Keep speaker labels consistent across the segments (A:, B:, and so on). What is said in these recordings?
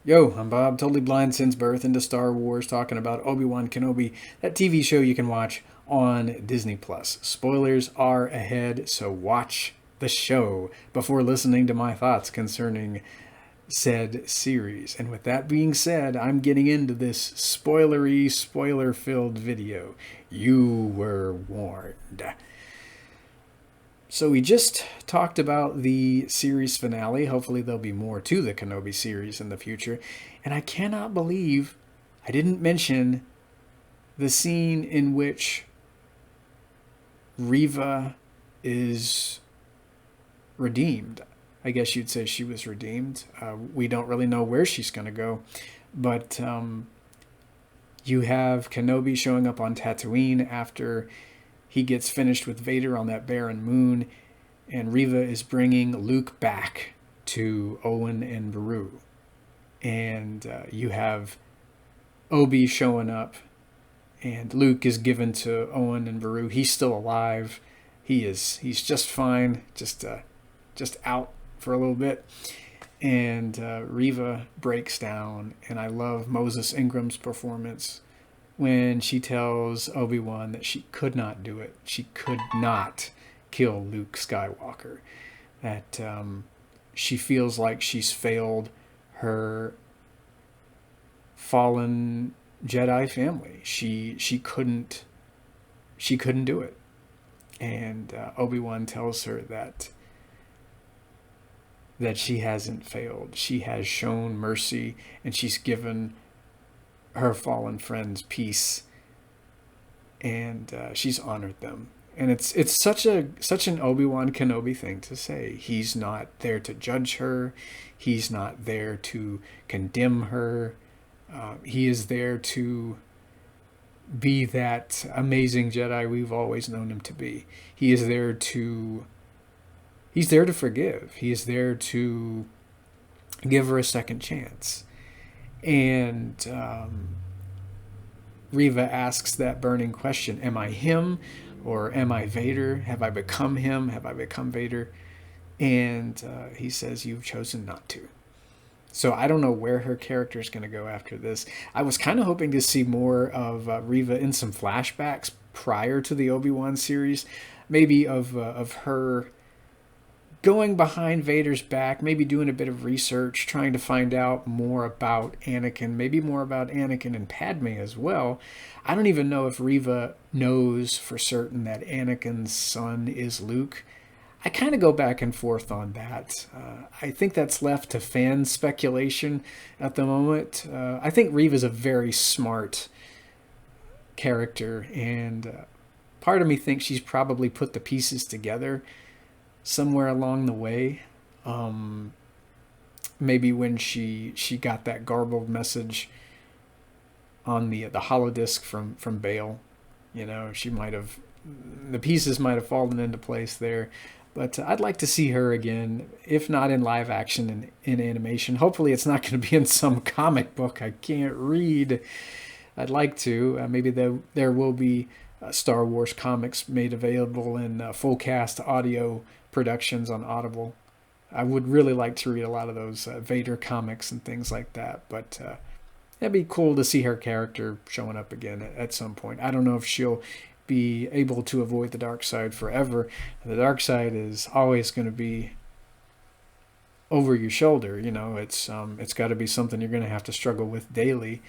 A: Yo, I'm Bob, totally blind since birth into Star Wars, talking about Obi-Wan Kenobi, that TV show you can watch on Disney Plus. Spoilers are ahead, so watch the show before listening to my thoughts concerning said series. And with that being said, I'm getting into this spoilery, spoiler-filled video. You were warned. So we just talked about the series finale. Hopefully there'll be more to the Kenobi series in the future. And I cannot believe I didn't mention the scene in which Reva is redeemed. I guess you'd say she was redeemed. We don't really know where she's going to go. But you have Kenobi showing up on Tatooine after he gets finished with Vader on that barren moon, and Reva is bringing Luke back to Owen and Beru. And you have Obi showing up, and Luke is given to Owen and Beru. He's still alive. He's just fine, just out for a little bit. And Reva breaks down, and I love Moses Ingram's performance when she tells Obi-Wan that she could not do it. She could not kill Luke Skywalker. That she feels like she's failed her fallen Jedi family. She couldn't do it. And Obi-Wan tells her that she hasn't failed. She has shown mercy, and she's given her fallen friends peace, and she's honored them. And it's such an Obi-Wan Kenobi thing to say. He's not there to judge her. He's not there to condemn her. He is there to be that amazing Jedi we've always known him to be. He's there to forgive. He is there to give her a second chance. And Reva asks that burning question: Am I him, or am I Vader? Have I become him? Have I become Vader? And he says, "You've chosen not to." So I don't know where her character is going to go after this. I was kind of hoping to see more of Reva in some flashbacks prior to the Obi-Wan series, maybe of her going behind Vader's back, maybe doing a bit of research, trying to find out more about Anakin, maybe more about Anakin and Padme as well. I don't even know if Reva knows for certain that Anakin's son is Luke. I kind of go back and forth on that. I think that's left to fan speculation at the moment. I think Reva's a very smart character, and part of me thinks she's probably put the pieces together somewhere along the way. Maybe when she got that garbled message on the holodisc from Bale, she might have, the pieces might have fallen into place there. But I'd like to see her again, if not in live action, in animation. Hopefully it's not going to be in some comic book I can't read. I'd like to. Maybe there will be Star Wars comics made available in full cast audio productions on Audible. I would really like to read a lot of those Vader comics and things like that. But it'd be cool to see her character showing up again at some point. I don't know if she'll be able to avoid the dark side forever. The dark side is always going to be over your shoulder. It's got to be something you're going to have to struggle with daily,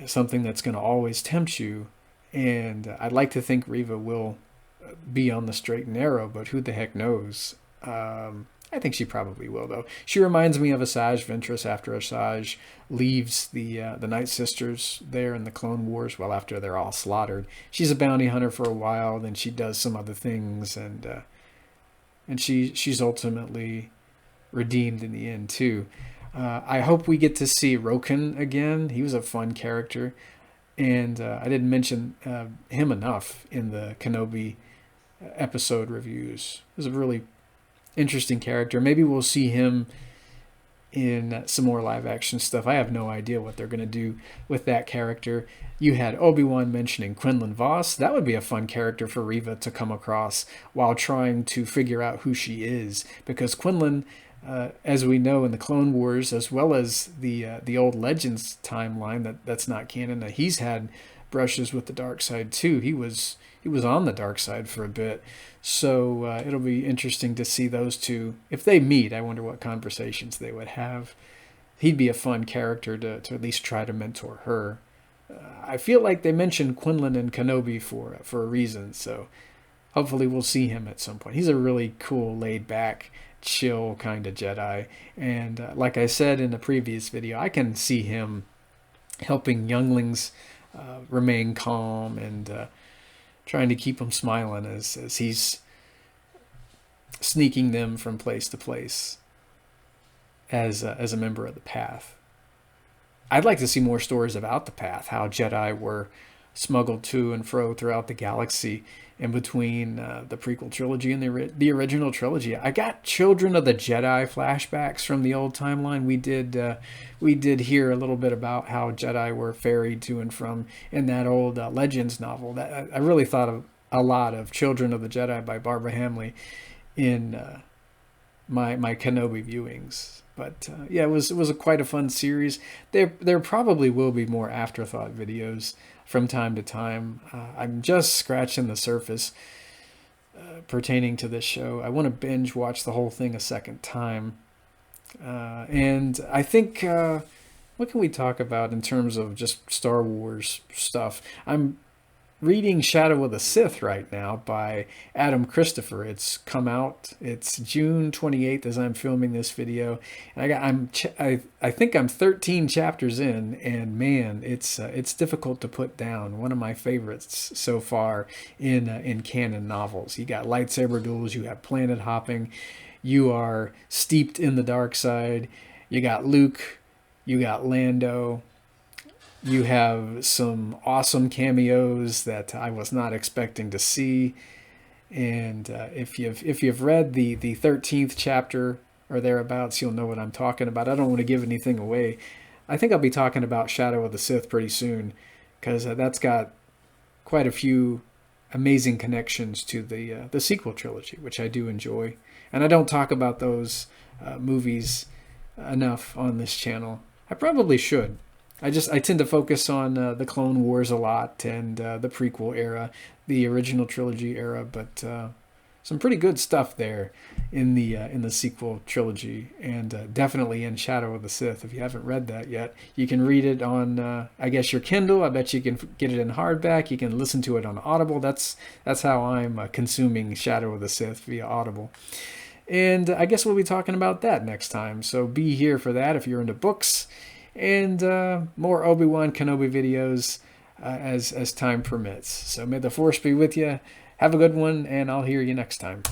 A: something that's going to always tempt you. And I'd like to think Reva will be on the straight and narrow, but who the heck knows? I think she probably will, though. She reminds me of Asajj Ventress after Asajj leaves the Night Sisters there in the Clone Wars. Well, after they're all slaughtered, she's a bounty hunter for a while. Then she does some other things, and she's ultimately redeemed in the end too. I hope we get to see Roken again. He was a fun character, and I didn't mention him enough in the Kenobi episode reviews. It was a really interesting character. Maybe we'll see him in some more live action stuff. I have no idea what they're going to do with that character. You had Obi-Wan mentioning Quinlan Vos. That would be a fun character for Reva to come across while trying to figure out who she is, because Quinlan as we know in the Clone Wars, as well as the old Legends timeline that's not canon, he's had brushes with the dark side too. He was on the dark side for a bit, so it'll be interesting to see those two if they meet. I wonder what conversations they would have. He'd be a fun character to at least try to mentor her. I feel like they mentioned Quinlan and Kenobi for a reason, so hopefully we'll see him at some point. He's a really cool, laid back, chill kind of Jedi. And like I said in a previous video, I can see him helping younglings remain calm and trying to keep them smiling as he's sneaking them from place to place as a member of the Path. I'd like to see more stories about the Path, how Jedi were smuggled to and fro throughout the galaxy in between the prequel trilogy and the original trilogy. I got Children of the Jedi flashbacks from the old timeline. We did hear a little bit about how Jedi were ferried to and from in that old Legends novel. That I really thought of a lot of Children of the Jedi by Barbara Hamley in my Kenobi viewings. But yeah, it was quite a fun series. There probably will be more afterthought videos from time to time. I'm just scratching the surface pertaining to this show. I want to binge watch the whole thing a second time. And I think, what can we talk about in terms of just Star Wars stuff? I'm reading Shadow of the Sith right now by Adam Christopher. It's come out. It's June 28th as I'm filming this video. And I think I'm 13 chapters in, and man, it's difficult to put down. One of my favorites so far in canon novels. You got lightsaber duels. You have planet hopping. You are steeped in the dark side. You got Luke. You got Lando. You have some awesome cameos that I was not expecting to see. And if you've read the 13th chapter or thereabouts, you'll know what I'm talking about. I don't want to give anything away. I think I'll be talking about Shadow of the Sith pretty soon, because that's got quite a few amazing connections to the sequel trilogy, which I do enjoy. And I don't talk about those movies enough on this channel. I probably should. I tend to focus on the Clone Wars a lot and the prequel era, the original trilogy era, but some pretty good stuff there in the sequel trilogy, and definitely in Shadow of the Sith. If you haven't read that yet, you can read it on I guess your Kindle. I bet you can get it in hardback. You can listen to it on Audible. That's how I'm consuming Shadow of the Sith, via Audible. And I guess we'll be talking about that next time. So be here for that if you're into books. And more Obi-Wan Kenobi videos as time permits. So may the Force be with you. Have a good one, and I'll hear you next time.